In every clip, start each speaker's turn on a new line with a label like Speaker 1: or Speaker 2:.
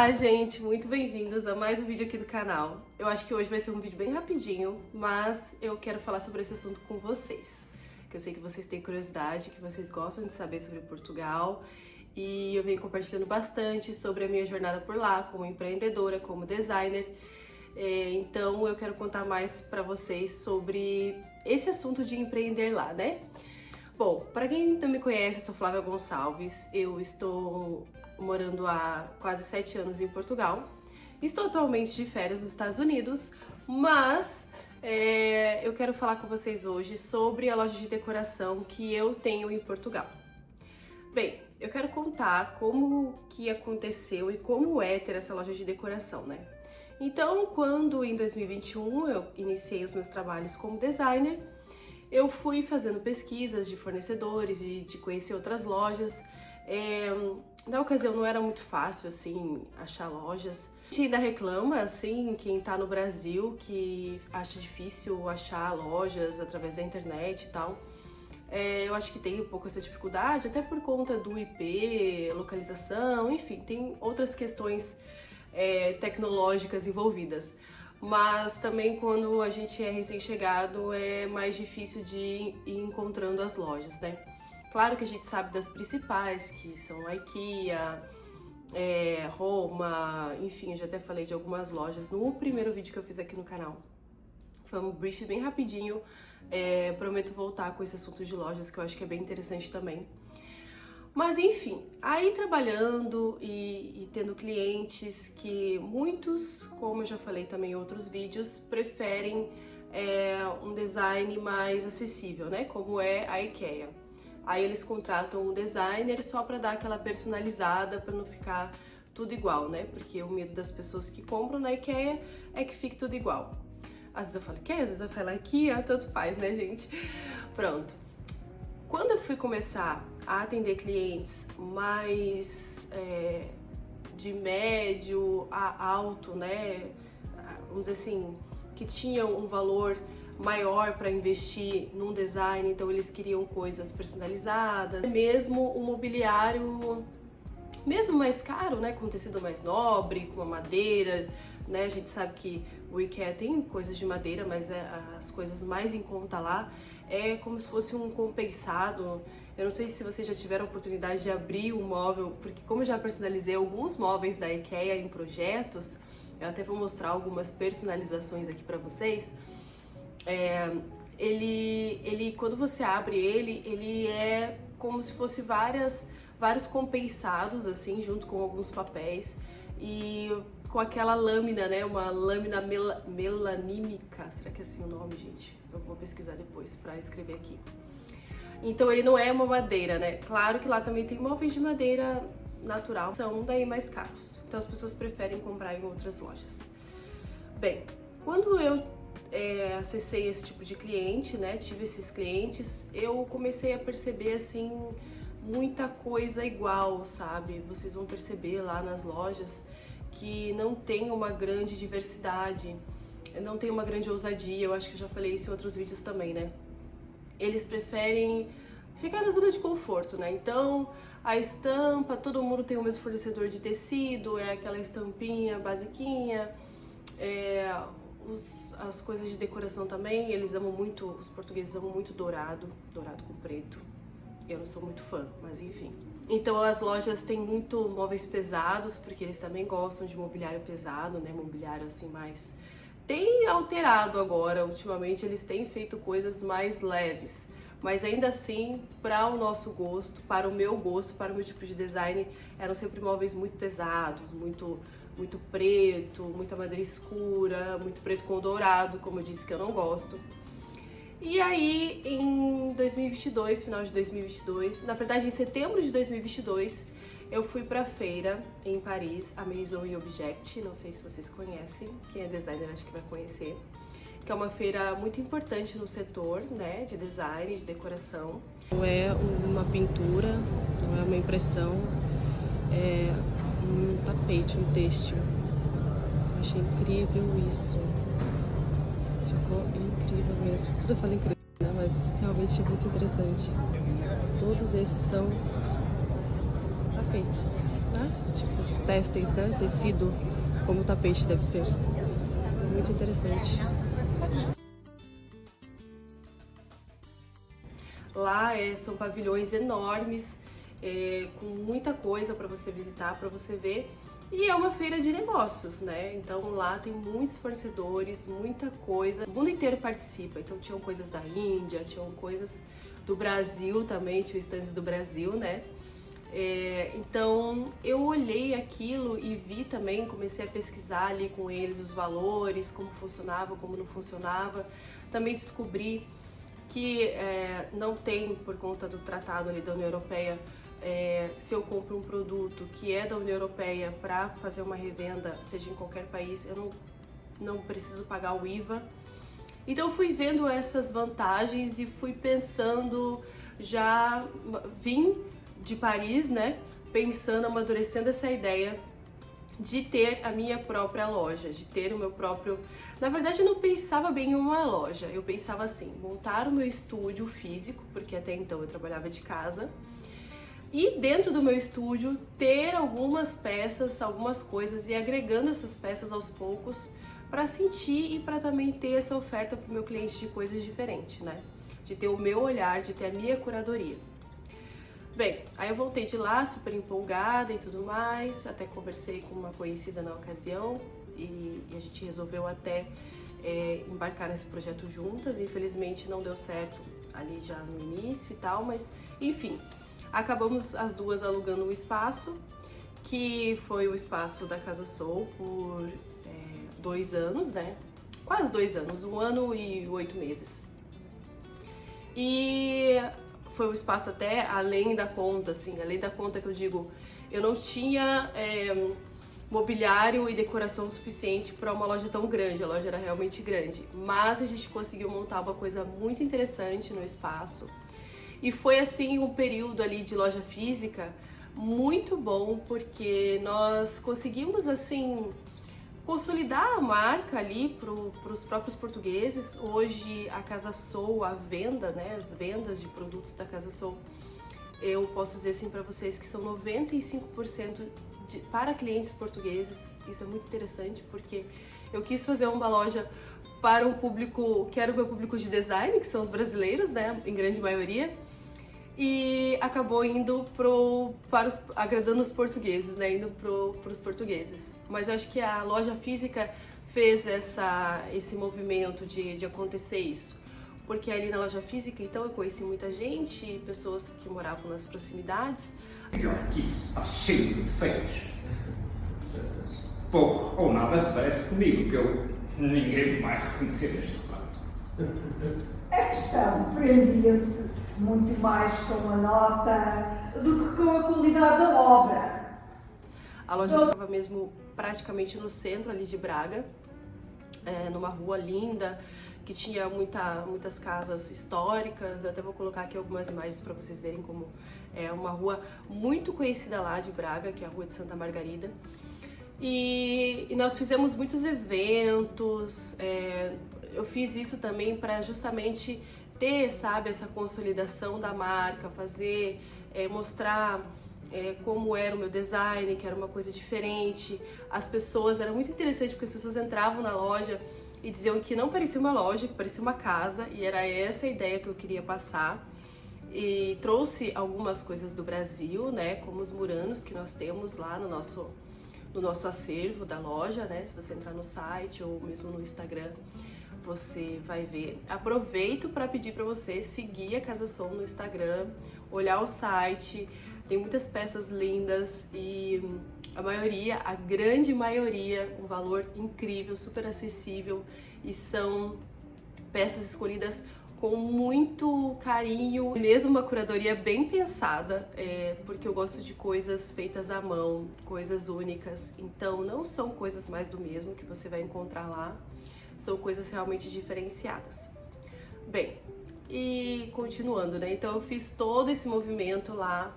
Speaker 1: Olá, gente! Muito bem-vindos a mais um vídeo aqui do canal. Eu acho que hoje vai ser um vídeo bem rapidinho, mas eu quero falar sobre esse assunto com vocês. Que eu sei que vocês têm curiosidade, que vocês gostam de saber sobre Portugal. E eu venho compartilhando bastante sobre a minha jornada por lá, como empreendedora, como designer. Então eu quero contar mais pra vocês sobre esse assunto de empreender lá, né? Bom, para quem não me conhece, eu sou Flávia Gonçalves, eu estou morando há quase 7 anos em Portugal. Estou atualmente de férias nos Estados Unidos, mas eu quero falar com vocês hoje sobre a loja de decoração que eu tenho em Portugal. Bem, eu quero contar como que aconteceu e como é ter essa loja de decoração, né? Então, quando em 2021 eu iniciei os meus trabalhos como designer, eu fui fazendo pesquisas de fornecedores e de conhecer outras lojas. Na ocasião não era muito fácil, assim, achar lojas. A gente ainda reclama, assim, quem tá no Brasil, que acha difícil achar lojas através da internet e tal. Eu acho que tem um pouco essa dificuldade, até por conta do IP, localização, enfim, tem outras questões tecnológicas envolvidas. Mas também quando a gente é recém-chegado é mais difícil de ir encontrando as lojas, né? Claro que a gente sabe das principais, que são a IKEA, Roma, enfim, eu já até falei de algumas lojas no primeiro vídeo que eu fiz aqui no canal. Foi um brief bem rapidinho, prometo voltar com esse assunto de lojas que eu acho que é bem interessante também. Mas enfim, aí trabalhando e tendo clientes que muitos, como eu já falei também em outros vídeos, preferem um design mais acessível, né? Como é a IKEA. Aí eles contratam um designer só para dar aquela personalizada, para não ficar tudo igual, né? Porque o medo das pessoas que compram na IKEA é que fique tudo igual. Às vezes eu falo IKEA, às vezes eu falo IKEA, tanto faz, né, gente? Pronto. Quando eu fui começar a atender clientes mais de médio a alto, né? Vamos dizer assim, que tinham um valor maior para investir num design, então eles queriam coisas personalizadas, mesmo o mobiliário, mesmo mais caro, né, com tecido mais nobre, com a madeira, né, a gente sabe que o IKEA tem coisas de madeira, mas as coisas mais em conta lá é como se fosse um compensado. Eu não sei se vocês já tiveram a oportunidade de abrir um móvel, porque como eu já personalizei alguns móveis da IKEA em projetos, eu até vou mostrar algumas personalizações aqui para vocês. Ele quando você abre ele é como se fosse vários compensados assim, junto com alguns papéis e com aquela lâmina, né, uma lâmina melanímica, será que é assim o nome, gente? Eu vou pesquisar depois para escrever aqui. Então ele não é uma madeira, né? Claro que lá também tem móveis de madeira natural, são daí mais caros, então as pessoas preferem comprar em outras lojas. Bem, quando eu acessei esse tipo de cliente, né, tive esses clientes, eu comecei a perceber, assim, muita coisa igual, sabe? Vocês vão perceber lá nas lojas que não tem uma grande diversidade, não tem uma grande ousadia, eu acho que eu já falei isso em outros vídeos também, né? Eles preferem ficar na zona de conforto, né? Então, a estampa, todo mundo tem o mesmo fornecedor de tecido, é aquela estampinha basiquinha, as coisas de decoração também, eles amam muito, os portugueses amam muito dourado com preto. Eu não sou muito fã, mas enfim. Então as lojas têm muito móveis pesados, porque eles também gostam de mobiliário pesado, né, mobiliário assim mais... Tem alterado agora, ultimamente eles têm feito coisas mais leves, mas ainda assim, para o nosso gosto, para o meu gosto, para o meu tipo de design, eram sempre móveis muito pesados, muito preto, muita madeira escura, muito preto com dourado, como eu disse que eu não gosto. E aí, em 2022, final de 2022, na verdade em setembro de 2022, eu fui pra feira em Paris, a Maison & Objet, não sei se vocês conhecem, quem é designer acho que vai conhecer, que é uma feira muito importante no setor, né, de design, de decoração. Não é uma pintura, não é uma impressão, é um tapete, um têxtil. Eu achei incrível isso. Ficou incrível mesmo. Tudo eu falo incrível, né? Mas realmente é muito interessante. Todos esses são tapetes. né? Tipo, têxteis, né? Tecido, como o tapete deve ser. Muito interessante. Lá são pavilhões enormes, com muita coisa para você visitar, para você ver. E é uma feira de negócios, né? Então lá tem muitos fornecedores, muita coisa. O mundo inteiro participa. Então tinham coisas da Índia, tinham coisas do Brasil também, tinham estandes do Brasil, né? Então eu olhei aquilo e vi também, comecei a pesquisar ali com eles os valores, como funcionava, como não funcionava. Também descobri que não tem, por conta do tratado ali da União Europeia, se eu compro um produto que é da União Europeia para fazer uma revenda, seja em qualquer país, eu não preciso pagar o IVA. Então eu fui vendo essas vantagens e fui pensando, já vim de Paris, né, pensando, amadurecendo essa ideia de ter a minha própria loja, de ter o meu próprio... Na verdade, eu não pensava bem em uma loja, eu pensava assim, montar o meu estúdio físico, porque até então eu trabalhava de casa, e dentro do meu estúdio ter algumas peças, algumas coisas, e agregando essas peças aos poucos para sentir e para também ter essa oferta para o meu cliente de coisas diferentes, né? De ter o meu olhar, de ter a minha curadoria. Bem, aí eu voltei de lá super empolgada e tudo mais, até conversei com uma conhecida na ocasião e a gente resolveu até embarcar nesse projeto juntas. Infelizmente não deu certo ali já no início e tal, mas enfim, acabamos as duas alugando um espaço, que foi o espaço da Casa Soul por 2 anos, né? Quase 2 anos, 1 ano e 8 meses. E foi um espaço até além da conta, assim, além da conta que eu digo, eu não tinha mobiliário e decoração suficiente para uma loja tão grande, a loja era realmente grande, mas a gente conseguiu montar uma coisa muito interessante no espaço. E foi assim um período ali de loja física muito bom, porque nós conseguimos assim consolidar a marca ali para os próprios portugueses. Hoje a Casa Soul, a venda, né, as vendas de produtos da Casa Soul, eu posso dizer assim para vocês que são 95% para clientes portugueses. Isso é muito interessante porque eu quis fazer uma loja para um público que era o meu público de design, que são os brasileiros, né, em grande maioria. E acabou indo agradando os portugueses, né? Indo para os portugueses. Mas eu acho que a loja física fez esse movimento de acontecer isso. Porque ali na loja física, então, eu conheci muita gente, pessoas que moravam nas proximidades.
Speaker 2: Aqui está cheio de defeitos. Pouco ou nada se parece comigo, que ninguém vai reconhecer este facto.
Speaker 3: A questão prendia-se muito mais com a nota do que com a qualidade da obra.
Speaker 1: A loja ficava mesmo praticamente no centro ali de Braga, numa rua linda, que tinha muitas casas históricas. Eu até vou colocar aqui algumas imagens para vocês verem como é uma rua muito conhecida lá de Braga, que é a Rua de Santa Margarida. E nós fizemos muitos eventos, eu fiz isso também para justamente ter, sabe, essa consolidação da marca, fazer, mostrar como era o meu design, que era uma coisa diferente. As pessoas, era muito interessante porque as pessoas entravam na loja e diziam que não parecia uma loja, que parecia uma casa, e era essa a ideia que eu queria passar. E trouxe algumas coisas do Brasil, né, como os muranos que nós temos lá no nosso acervo da loja, né? Se você entrar no site ou mesmo no Instagram, você vai ver. Aproveito para pedir para você seguir a Casa Soul no Instagram, olhar o site, tem muitas peças lindas e a grande maioria, um valor incrível, super acessível, e são peças escolhidas com muito carinho, mesmo uma curadoria bem pensada, porque eu gosto de coisas feitas à mão, coisas únicas, então não são coisas mais do mesmo que você vai encontrar lá, são coisas realmente diferenciadas. Bem, e continuando, né, então eu fiz todo esse movimento lá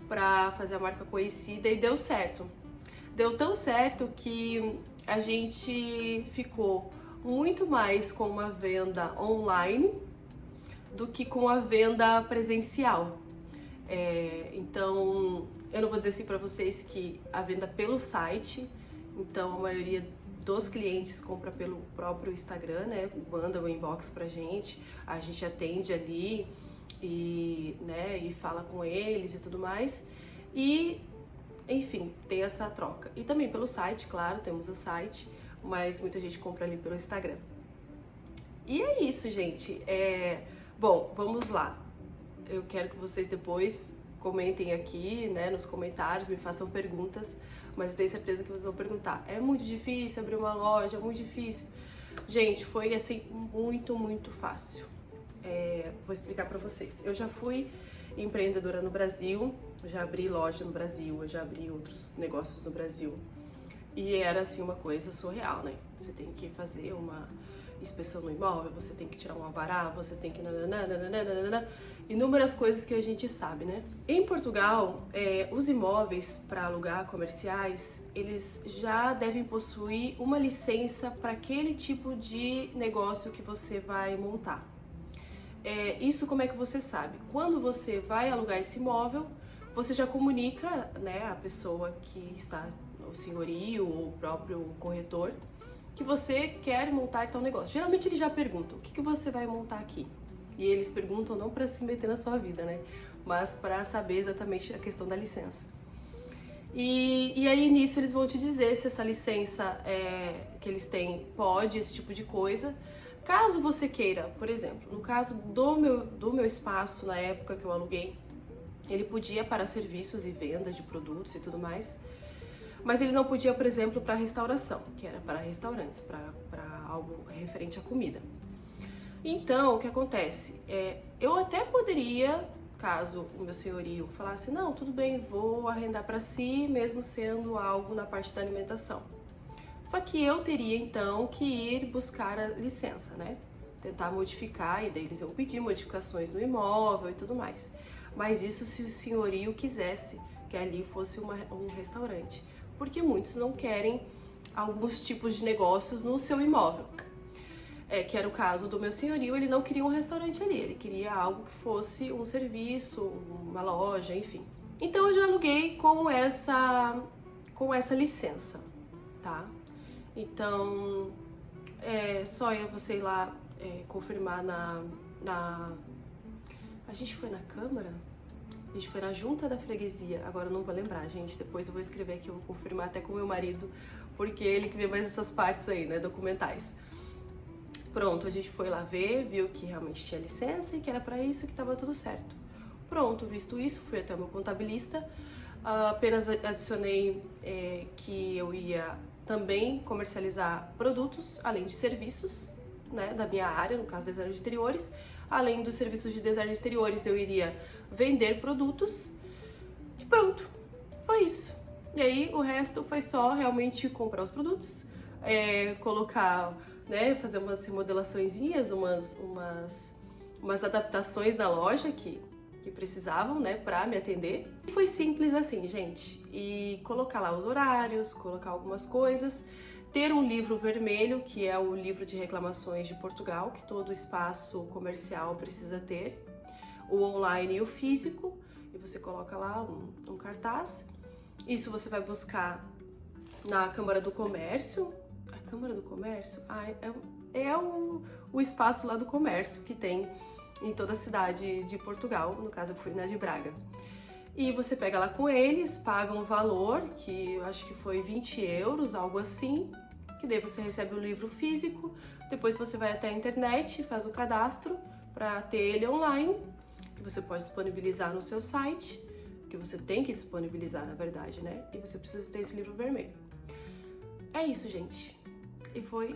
Speaker 1: para fazer a marca conhecida e deu certo. Deu tão certo que a gente ficou muito mais com uma venda online do que com a venda presencial. Então, eu não vou dizer assim para vocês que a venda pelo site, então a maioria dos clientes compra pelo próprio Instagram, né? Manda o inbox pra gente, a gente atende ali e, né, e fala com eles e tudo mais. E, enfim, tem essa troca. E também pelo site, claro, temos o site, mas muita gente compra ali pelo Instagram. E é isso, gente. Bom, vamos lá. Eu quero que vocês depois comentem aqui, né, nos comentários, me façam perguntas, mas eu tenho certeza que vocês vão perguntar: é muito difícil abrir uma loja? É muito difícil? Gente, foi assim, muito fácil. Vou explicar pra vocês. Eu já fui empreendedora no Brasil, já abri loja no Brasil, eu já abri outros negócios no Brasil. E era assim uma coisa surreal, né? Você tem que fazer uma inspeção no imóvel, você tem que tirar um alvará, você tem que inúmeras coisas que a gente sabe, né? Em Portugal, os imóveis para alugar comerciais, eles já devem possuir uma licença para aquele tipo de negócio que você vai montar. Isso como é que você sabe? Quando você vai alugar esse imóvel, você já comunica, né, a pessoa que está, o senhorio ou o próprio corretor, que você quer montar tal negócio. Geralmente eles já perguntam: o que você vai montar aqui? E eles perguntam não para se meter na sua vida, né? Mas para saber exatamente a questão da licença. E aí nisso eles vão te dizer se essa licença que eles têm pode, esse tipo de coisa. Caso você queira, por exemplo, no caso do meu espaço, na época que eu aluguei, ele podia para serviços e vendas de produtos e tudo mais, mas ele não podia, por exemplo, para restauração, que era para restaurantes, para algo referente à comida. Então, o que acontece? Eu até poderia, caso o meu senhorio falasse: não, tudo bem, vou arrendar para si, mesmo sendo algo na parte da alimentação. Só que eu teria então que ir buscar a licença, né? Tentar modificar, e daí eles iam pedir modificações no imóvel e tudo mais. Mas isso se o senhorio quisesse que ali fosse um restaurante. Porque muitos não querem alguns tipos de negócios no seu imóvel. Que era o caso do meu senhorio, ele não queria um restaurante ali, ele queria algo que fosse um serviço, uma loja, enfim. Então eu já aluguei com essa licença, tá? Então, só você ir lá confirmar a gente foi na Câmara? A gente foi na Junta da Freguesia, agora eu não vou lembrar, gente. Depois eu vou escrever aqui, eu vou confirmar até com o meu marido, porque ele que vê mais essas partes aí, né, documentais. Pronto, a gente foi lá ver, viu que realmente tinha licença e que era pra isso, que tava tudo certo. Pronto, visto isso, fui até o meu contabilista, apenas adicionei que eu ia também comercializar produtos, além de serviços, né, da minha área, no caso, design de exteriores. Além dos serviços de design de exteriores, eu iria vender produtos e pronto, foi isso. E aí o resto foi só realmente comprar os produtos, colocar, né, fazer umas remodelaçõezinhas, umas adaptações na loja que precisavam, né, pra me atender. E foi simples assim, gente. E colocar lá os horários, colocar algumas coisas, ter um livro vermelho, que é o livro de reclamações de Portugal, que todo espaço comercial precisa ter, o online e o físico, e você coloca lá um cartaz. Isso você vai buscar na Câmara do Comércio. A Câmara do Comércio? O espaço lá do comércio que tem em toda a cidade de Portugal, no caso eu fui na de Braga. E você pega lá com eles, paga um valor, que eu acho que foi 20 euros, algo assim, que daí você recebe o livro físico, depois você vai até a internet, faz o cadastro para ter ele online, que você pode disponibilizar no seu site, que você tem que disponibilizar, na verdade, né? E você precisa ter esse livro vermelho. É isso, gente. E foi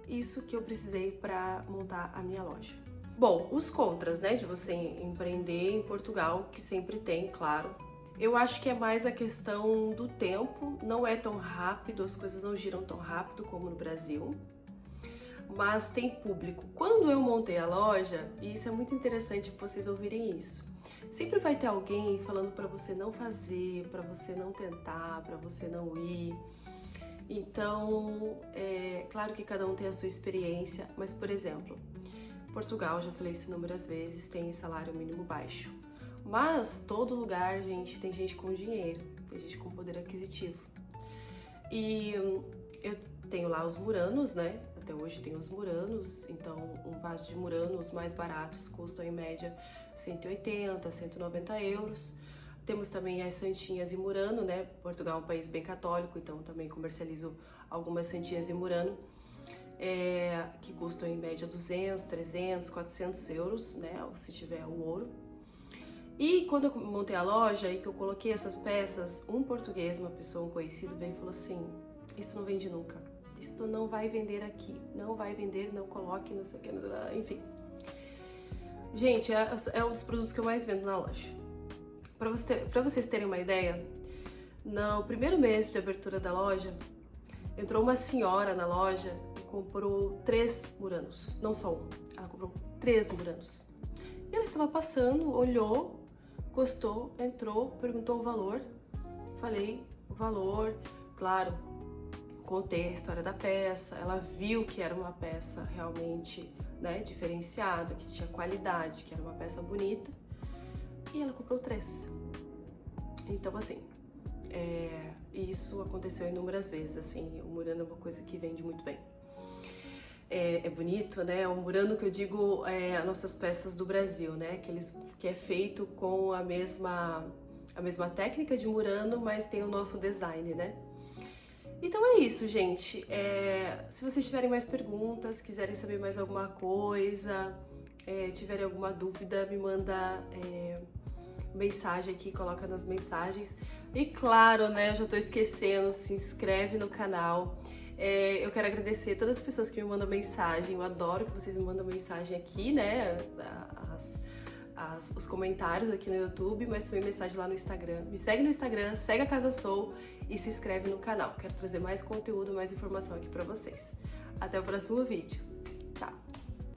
Speaker 1: isso que eu precisei para montar a minha loja. Bom, os contras, né, de você empreender em Portugal, que sempre tem, claro. Eu acho que é mais a questão do tempo, não é tão rápido, as coisas não giram tão rápido como no Brasil, mas tem público. Quando eu montei a loja, e isso é muito interessante vocês ouvirem isso, sempre vai ter alguém falando para você não fazer, para você não tentar, para você não ir. Então, claro que cada um tem a sua experiência, mas, por exemplo, Portugal, já falei isso inúmeras vezes, tem salário mínimo baixo. Mas todo lugar, gente, tem gente com dinheiro, tem gente com poder aquisitivo. E eu tenho lá os muranos, né? Até hoje tem os muranos, então um vaso de murano, os mais baratos, custam em média 180, 190 euros. Temos também as santinhas em murano, né? Portugal é um país bem católico, então também comercializo algumas santinhas em murano, que custam em média 200, 300, 400 euros, né? Se tiver o ouro. E quando eu montei a loja e que eu coloquei essas peças, um português, uma pessoa, um conhecido, veio e falou assim: isso não vende nunca, isso não vai vender aqui, não vai vender, não coloque, não sei o que, enfim. Gente, é um dos produtos que eu mais vendo na loja. Pra vocês terem uma ideia, no primeiro mês de abertura da loja, entrou uma senhora na loja e comprou 3 muranos, não só um, ela comprou 3 muranos. E ela estava passando, olhou, gostou, entrou, perguntou o valor, falei o valor, claro, contei a história da peça, ela viu que era uma peça realmente, né, diferenciada, que tinha qualidade, que era uma peça bonita, e ela comprou 3. Então, assim, isso aconteceu inúmeras vezes, assim, o murano é uma coisa que vende muito bem. É bonito, né? O murano que eu digo as nossas peças do Brasil, né? Que é feito com a mesma técnica de murano, mas tem o nosso design, né? Então é isso, gente. Se vocês tiverem mais perguntas, quiserem saber mais alguma coisa, tiverem alguma dúvida, me manda mensagem aqui, coloca nas mensagens. E claro, né? Eu já tô esquecendo, se inscreve no canal. Eu quero agradecer a todas as pessoas que me mandam mensagem. Eu adoro que vocês me mandam mensagem aqui, né? Os comentários aqui no YouTube, mas também mensagem lá no Instagram. Me segue no Instagram, segue a Casa Soul e se inscreve no canal. Quero trazer mais conteúdo, mais informação aqui pra vocês. Até o próximo vídeo. Tchau!